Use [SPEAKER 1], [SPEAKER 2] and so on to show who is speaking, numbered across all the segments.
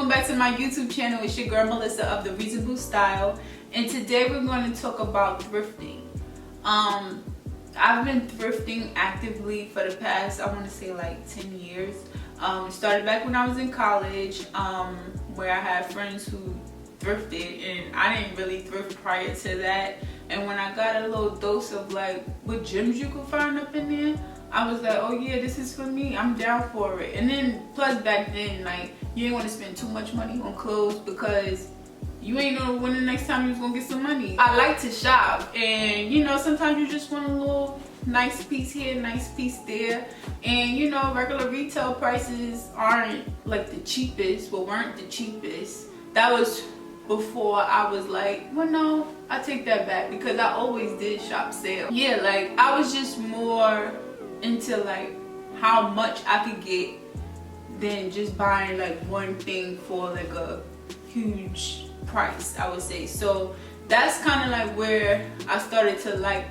[SPEAKER 1] welcome back to my YouTube channel. It's your girl Melissa of The Reasonable Style, and today we're going to talk about thrifting. I've been thrifting actively for the past, I want to say like 10 years. It started back when I was in college, where I had friends who thrifted, and I didn't really thrift prior to that. And when I got a little dose of like what gems you could find up in there, I was like, oh yeah, this is for me, I'm down for it. And then plus back then, like, you didn't want to spend too much money on clothes because you ain't know when the next time you was gonna get some money. I like to shop, and you know, sometimes you just want a little nice piece here, nice piece there. And you know, regular retail prices aren't like the cheapest, well, weren't the cheapest. That was before I was like, well, no, I take that back, because I always did shop sale. Yeah, like I was just more into like how much I could get than just buying like one thing for like a huge price, I would say. So that's kind of like where I started to like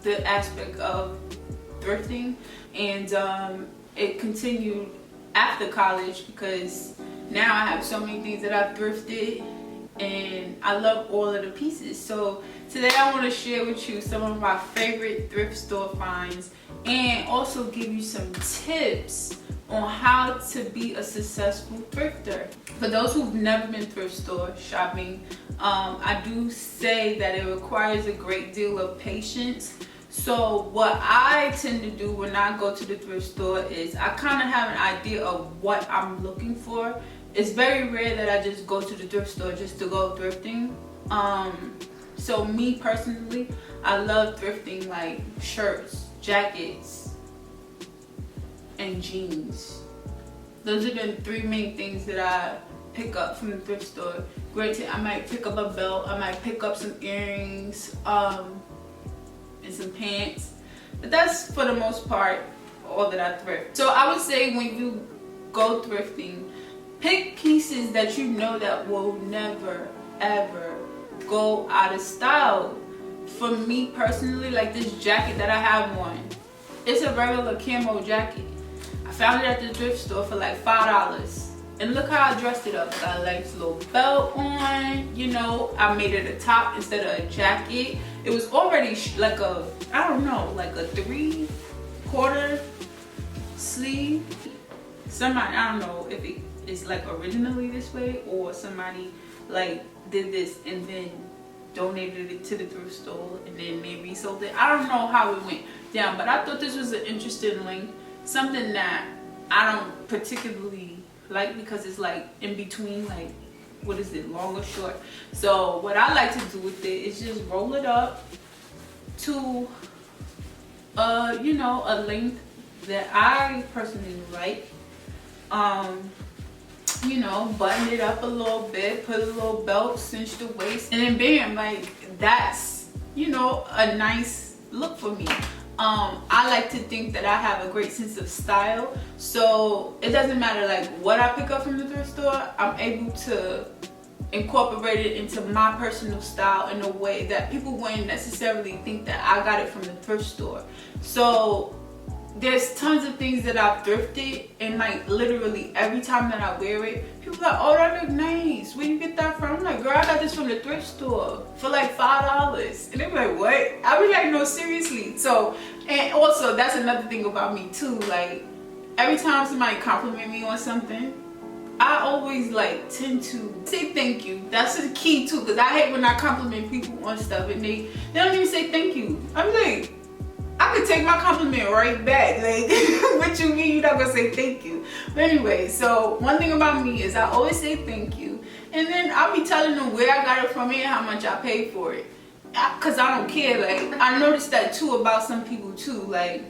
[SPEAKER 1] the aspect of thrifting, and it continued after college, because now I have so many things that I've thrifted and I love all of the pieces. So today I want to share with you some of my favorite thrift store finds, and also give you some tips on how to be a successful thrifter. For those who've never been thrift store shopping, I do say that it requires a great deal of patience. So what I tend to do when I go to the thrift store is I kind of have an idea of what I'm looking for. It's very rare that I just go to the thrift store just to go thrifting. So me personally, I love thrifting like shirts, jackets, and jeans. Those are the three main things that I pick up from the thrift store. Granted, I might pick up a belt, I might pick up some earrings, and some pants, but that's for the most part all that I thrift. So I would say when you go thrifting, pick pieces that you know that will never ever go out of style. For me personally, like this jacket that I have on, it's a regular camo jacket. I found it at the thrift store for like $5, and look how I dressed it up. Got a nice little belt on, you know, I made it a top instead of a jacket. It was already like a, I don't know, like a 3/4 sleeve. Somebody, I don't know if it is like originally this way, or somebody like did this and then donated it to the thrift store and then they resold it. I don't know how it went down, but I thought this was an interesting link, something that I don't particularly like because it's like in between, like, what is it, long or short. So what I like to do with it is just roll it up to you know, a length that I personally like. You know, button it up a little bit, put a little belt, cinch the waist, and then bam, like that's, you know, a nice look for me. I like to think that I have a great sense of style, so it doesn't matter like what I pick up from the thrift store, I'm able to incorporate it into my personal style in a way that people wouldn't necessarily think that I got it from the thrift store. So there's tons of things that I've thrifted, and like literally every time that I wear it, people are like, oh, that look nice, where you get that from? I'm like, girl, I got this from the thrift store for like $5. And they're like, what? I be like, no, seriously. So, and also that's another thing about me too, like every time somebody compliment me on something, I always like tend to say thank you. That's the key too, because I hate when I compliment people on stuff and they don't even say thank you. I'm like, I could take my compliment right back. Like, what you mean you're not gonna say thank you? But anyway, so one thing about me is I always say thank you, and then I'll be telling them where I got it from and how much I paid for it, because I don't care. Like, I noticed that too about some people too. Like,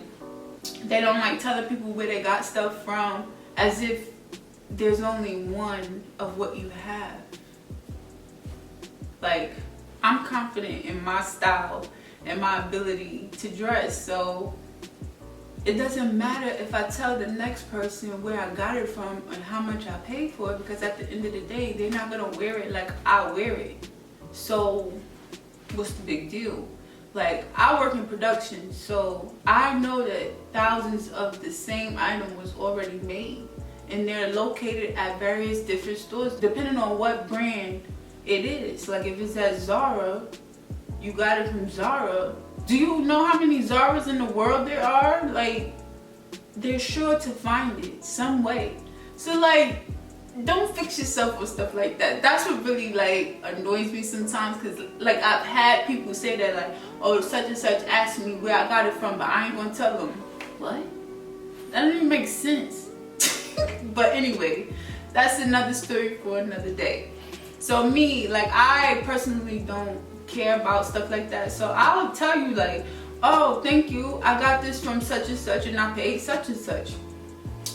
[SPEAKER 1] they don't like telling people where they got stuff from, as if there's only one of what you have. Like, I'm confident in my style and my ability to dress, so it doesn't matter if I tell the next person where I got it from and how much I paid for it, because at the end of the day, they're not gonna wear it like I wear it. So what's the big deal? Like, I work in production, so I know that thousands of the same item was already made, and they're located at various different stores depending on what brand it is. Like if it's at Zara, you got it from Zara. Do you know how many Zaras in the world there are? Like, they're sure to find it some way. So like, don't fix yourself with stuff like that. That's what really like annoys me sometimes, because like I've had people say that, like, oh, such and such asked me where I got it from, but I ain't gonna tell them. What? That doesn't even make sense. But anyway, that's another story for another day. So me, like, I personally don't care about stuff like that. So I'll tell you like, oh, thank you, I got this from such and such and I paid such and such.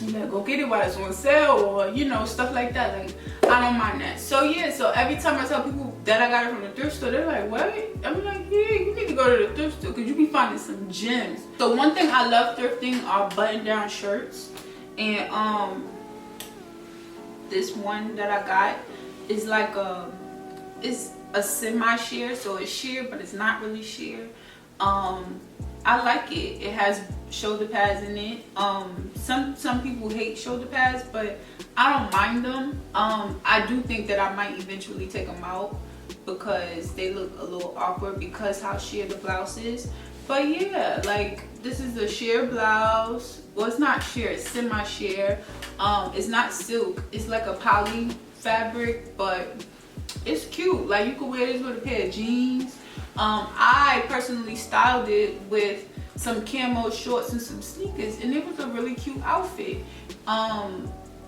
[SPEAKER 1] You know, go get it while it's on sale, or you know, stuff like that. Like, I don't mind that. So yeah, so every time I tell people that I got it from the thrift store, they're like, what? I'm like, yeah, you need to go to the thrift store because you be finding some gems. So one thing I love thrifting are button down shirts. And this one that I got is like it's a semi-sheer, so it's sheer but it's not really sheer. I like it. It has shoulder pads in it. Some people hate shoulder pads, but I don't mind them. I do think that I might eventually take them out because they look a little awkward because how sheer the blouse is. But yeah, like, this is a sheer blouse. Well, it's not sheer, it's semi-sheer. It's not silk, it's like a poly fabric, but it's cute. Like, you could wear this with a pair of jeans. I personally styled it with some camo shorts and some sneakers, and it was a really cute outfit.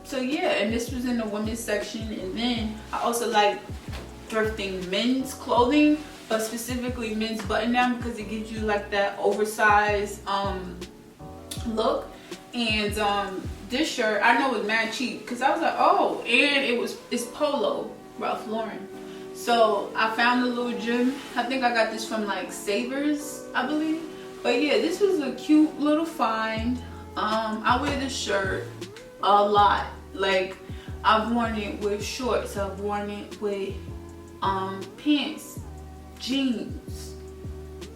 [SPEAKER 1] So yeah, and this was in the women's section. And then I also like thrifting men's clothing, but specifically men's button down, because it gives you like that oversized look. And this shirt I know was mad cheap, because I was like, oh, and it's Polo, Ralph Lauren. So I found a little gem. I think I got this from like Savers, I believe. But yeah, this was a cute little find. I wear this shirt a lot. Like, I've worn it with shorts, I've worn it with pants, jeans.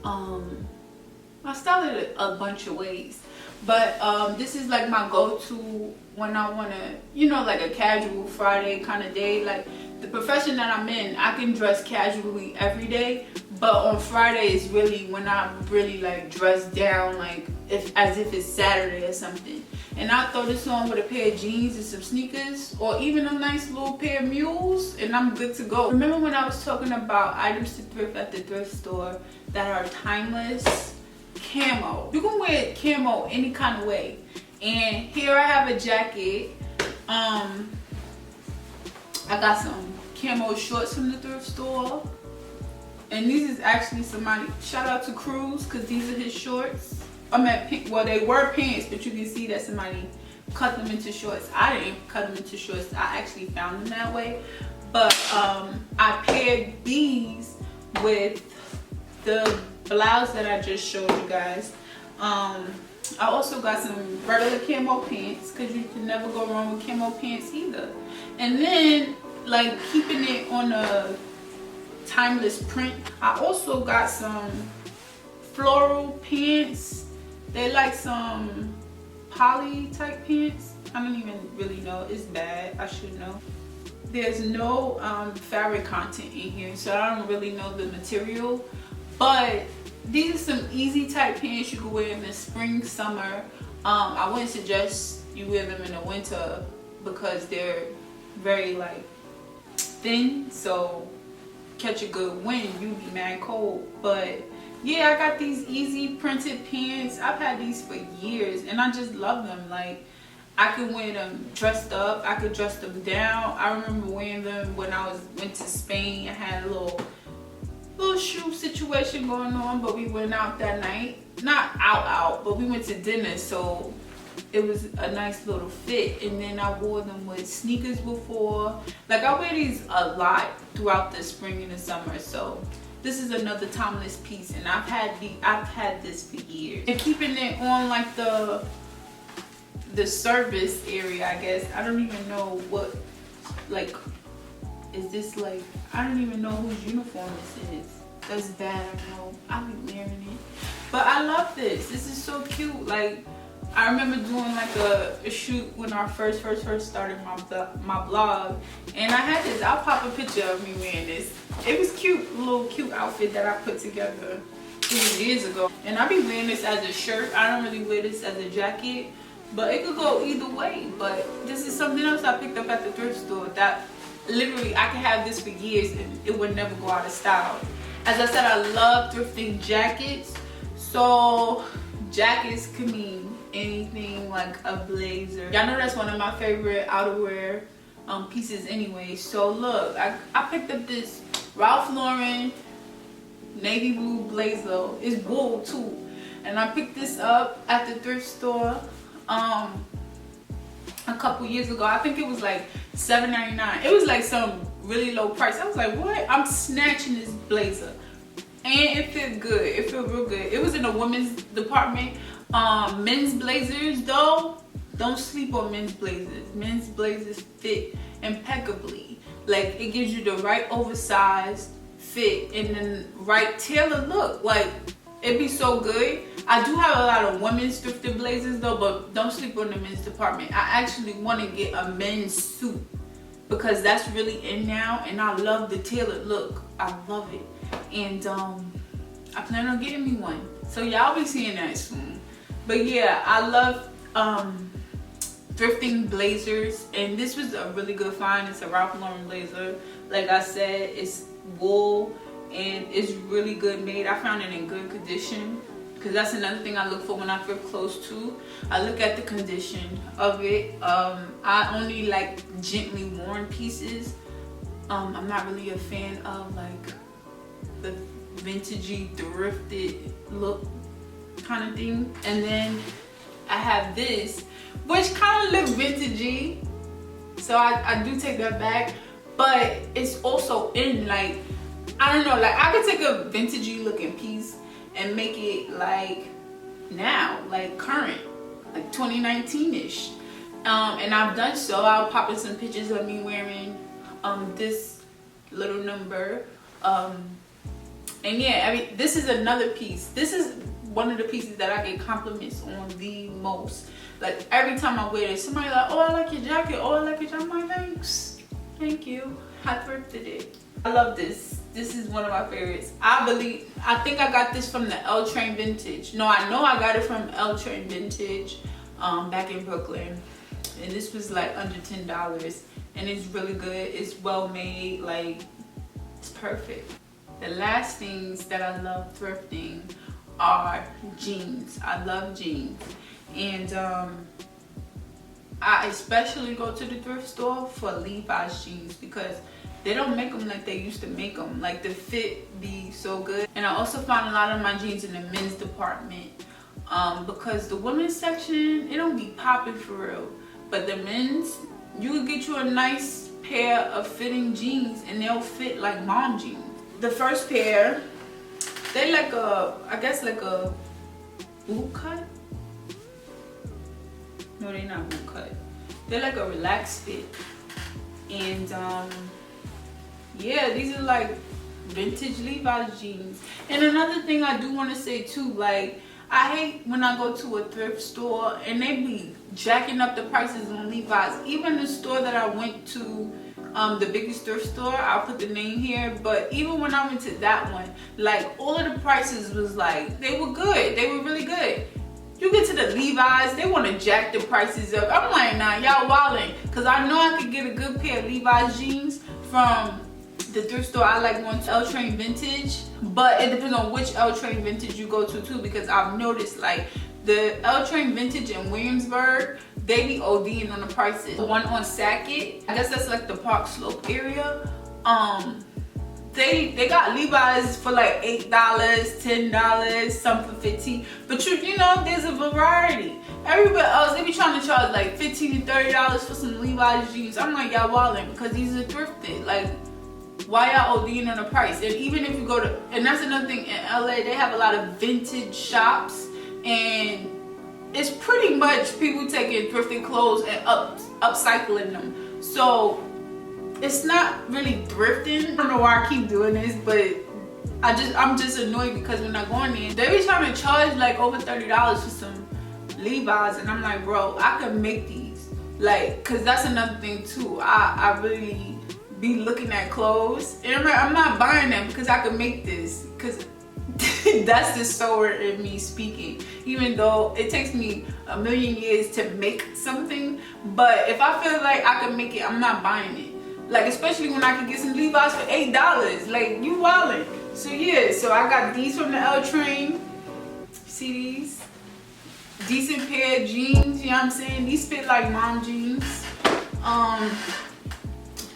[SPEAKER 1] I styled it a bunch of ways. But this is like my go-to when I want to, you know, like a casual Friday kind of day. Like, the profession that I'm in, I can dress casually every day, but on Friday is really when I really like dress down, like as if it's Saturday or something. And I throw this on with a pair of jeans and some sneakers, or even a nice little pair of mules, and I'm good to go. Remember when I was talking about items to thrift at the thrift store that are timeless? Camo. You can wear camo any kind of way. And here I have a jacket. I got some camo shorts from the thrift store, and these is actually somebody, shout out to Cruz, because these are his shorts. Well, they were pants, but you can see that somebody cut them into shorts. I didn't cut them into shorts, I actually found them that way. But I paired these with the blouse that I just showed you guys. I also got some regular camo pants, because you can never go wrong with camo pants either. And then, like, keeping it on a timeless print, I also got some floral pants. They like some poly type pants. I don't even really know, it's bad, I should know. There's no fabric content in here, so I don't really know the material. But these are some easy type pants you can wear in the spring, summer. I wouldn't suggest you wear them in the winter because they're very like thin, so catch a good wind, you be mad cold. But yeah, I got these easy printed pants. I've had these for years and I just love them. Like, I can wear them dressed up, I could dress them down. I remember wearing them when I went to Spain. I had a little shoe situation going on, but we went out that night. Not out, but we went to dinner, so it was a nice little fit. And then I wore them with sneakers before. Like, I wear these a lot throughout the spring and the summer, so this is another timeless piece, and I've had this for years. And keeping it on like the service area, I guess. I don't even know what, like, is this like, I don't even know whose uniform this is. That's bad, I know. I'll be wearing it. But I love this. This is so cute. Like, I remember doing like a shoot when I first started my blog, and I had this. I'll pop a picture of me wearing this. It was cute, a little cute outfit that I put together 2 years ago, and I be wearing this as a shirt. I don't really wear this as a jacket, but it could go either way. But this is something else I picked up at the thrift store that literally I could have this for years and it would never go out of style. As I said, I love thrifting jackets, so jackets can mean anything, like a blazer. Y'all know that's one of my favorite outerwear pieces anyway. So look, I picked up this Ralph Lauren navy blue blazer. It's wool too, and I picked this up at the thrift store a couple years ago. I think it was like $7.99. It was like some really low price. I was like, what? I'm snatching this blazer, and it fit good. It felt real good. It was in the women's department. Men's blazers though, don't sleep on men's blazers. Men's blazers fit impeccably. Like, it gives you the right oversized fit and then right tailored look. Like, it'd be so good. I do have a lot of women's thrifted blazers though, but don't sleep on the men's department. I actually want to get a men's suit because that's really in now, and I love the tailored look. I love it, and I plan on getting me one. So y'all be seeing that soon. But yeah, I love thrifting blazers, and this was a really good find. It's a Ralph Lauren blazer. Like I said, it's wool and it's really good made. I found it in good condition, because that's another thing I look for when I thrift clothes too. I look at the condition of it. I only like gently worn pieces. I'm not really a fan of like the vintagey thrifted look kind of thing. And then I have this, which kind of looks vintagey, so I do take that back, but it's also in, like, I don't know, like I could take a vintagey looking piece and make it like now, like current, like 2019-ish, and I've done so. I'll pop in some pictures of me wearing this little number, and yeah, I mean, this is another piece. This is one of the pieces that I get compliments on the most. Like, every time I wear it, somebody like, oh, I like your jacket, oh, I like your jacket. I'm like, thanks, thank you, I thrifted it. I love this. This is one of my favorites. I think I got this from the L Train Vintage. No, I know I got it from L Train Vintage back in Brooklyn, and this was like under $10, and it's really good. It's well made, like, it's perfect. The last things that I love thrifting are jeans. I love jeans, and I especially go to the thrift store for Levi's jeans because they don't make them like they used to make them. Like, the fit be so good. And I also find a lot of my jeans in the men's department because the women's section, it don't be popping for real, but the men's, you could get you a nice pair of fitting jeans and they'll fit like mom jeans. The first pair, they like a, I guess like a boot cut. No, they're not boot cut. They're like a relaxed fit. And yeah, these are like vintage Levi's jeans. And another thing I do want to say too, like, I hate when I go to a thrift store and they be jacking up the prices on Levi's. Even the store that I went to, the biggest thrift store, I'll put the name here, but even when I went to that one, like, all of the prices was like, they were good, they were really good. You get to the Levi's, they want to jack the prices up. I'm like, nah, y'all wildin', because I know I could get a good pair of Levi's jeans from the thrift store. I like going to L Train Vintage, but it depends on which L Train Vintage you go to too, because I've noticed like the L Train Vintage in Williamsburg, they be ODing on the prices. The one on Sackett, I guess that's like the Park Slope area, they got Levi's for like $8, $10, some for $15, but you know, there's a variety. Everywhere else, they be trying to charge like $15 and $30 for some Levi's jeans. I'm like, y'all wildin', because these are thrifted. Like, why y'all ODing on the price? And even if you go to, and that's another thing, in LA, they have a lot of vintage shops, and it's pretty much people taking thrifted clothes and upcycling them. So it's not really thrifting. I don't know why I keep doing this, but I'm just annoyed because when I go in there, they be trying to charge like over $30 for some Levi's, and I'm like, bro, I could make these. Like, cause that's another thing too. I really be looking at clothes, and I'm not buying them because I could make this. Cause that's the sewer in me speaking. Even though it takes me a million years to make something, but if I feel like I can make it, I'm not buying it. Like, especially when I can get some Levi's for $8. Like, you wildin'. So yeah, so I got these from the L Train. See these? Decent pair of jeans, you know what I'm saying? These fit like mom jeans. I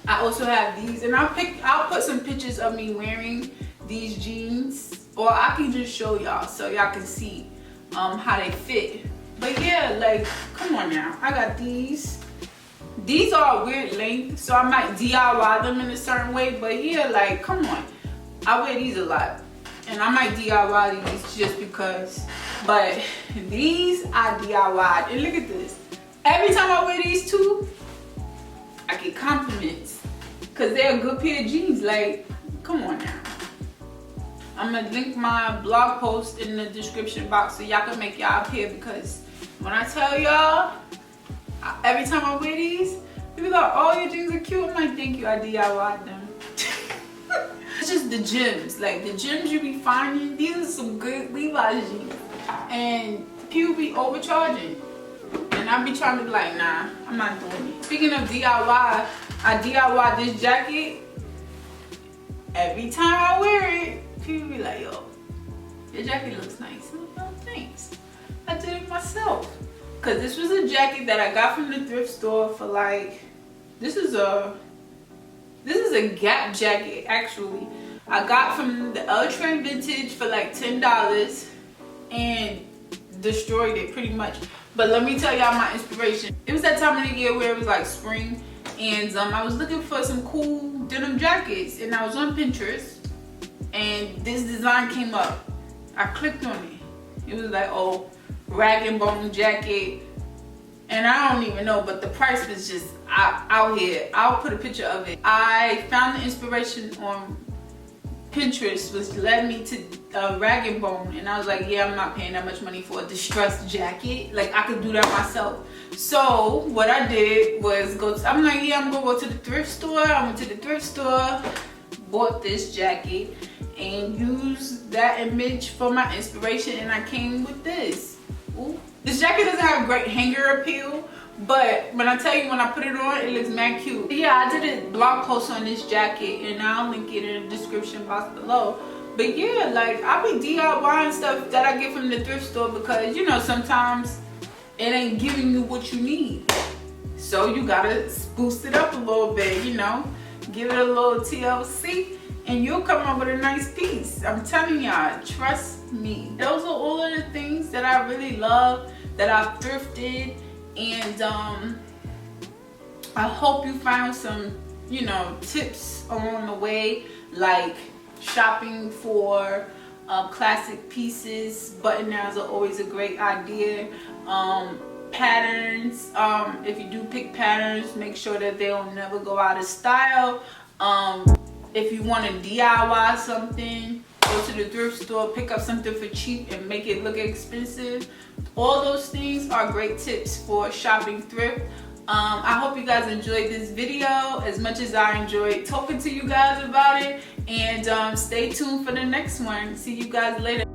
[SPEAKER 1] also have these, and I'll put some pictures of me wearing these jeans, or I can just show y'all so y'all can see how they fit. But yeah, like, come on now. I got these. These are a weird length, so I might DIY them in a certain way, but yeah, like, come on. I wear these a lot, and I might DIY these just because. But these I DIY'd, and look at this. Every time I wear these two, I get compliments because they're a good pair of jeans. Like, come on now. I'm gonna link my blog post in the description box so y'all can make y'all a pair, because when I tell y'all, every time I wear these, people go, oh, your jeans are cute. I'm like, thank you, I DIY'd them. It's just the gems. Like, the gems you be finding, these are some good Levi's jeans. And people be overcharging. And I be trying to be like, nah, I'm not doing it. Speaking of DIY, I DIY this jacket. Every time I wear it, people be like, yo, your jacket looks nice. I'm like, oh, thanks. I did it myself. Cause this was a jacket that I got from the thrift store for like, this is a Gap jacket actually. I got from the L Train Vintage for like $10 and destroyed it pretty much. But let me tell y'all my inspiration. It was that time of the year where it was like spring, and I was looking for some cool denim jackets, and I was on Pinterest, and this design came up. I clicked on it. It was like, oh, rag and bone jacket, and I don't even know, but the price was just out here. I'll put a picture of it. I found the inspiration on Pinterest, which led me to rag and bone, and I was like, yeah, I'm not paying that much money for a distressed jacket. Like, I could do that myself. So what I did was I'm like, yeah, I'm gonna go to the thrift store. I went to the thrift store, bought this jacket, and used that image for my inspiration, and I came with this. Ooh. This jacket doesn't have great hanger appeal, but when I tell you, when I put it on, it looks mad cute. Yeah, I did a blog post on this jacket, and I'll link it in the description box below. But yeah, like, I be DIYing stuff that I get from the thrift store because, you know, sometimes it ain't giving you what you need. So you gotta boost it up a little bit, you know, give it a little TLC, and you'll come up with a nice piece. I'm telling y'all, trust me. Those are all of the things that I really love, that I've thrifted. And I hope you found some, you know, tips along the way, like shopping for classic pieces. Button downs are always a great idea. Patterns, if you do pick patterns, make sure that they'll never go out of style. If you want to DIY something, go to the thrift store, pick up something for cheap and make it look expensive. All those things are great tips for shopping thrift. I hope you guys enjoyed this video as much as I enjoyed talking to you guys about it. And stay tuned for the next one. See you guys later.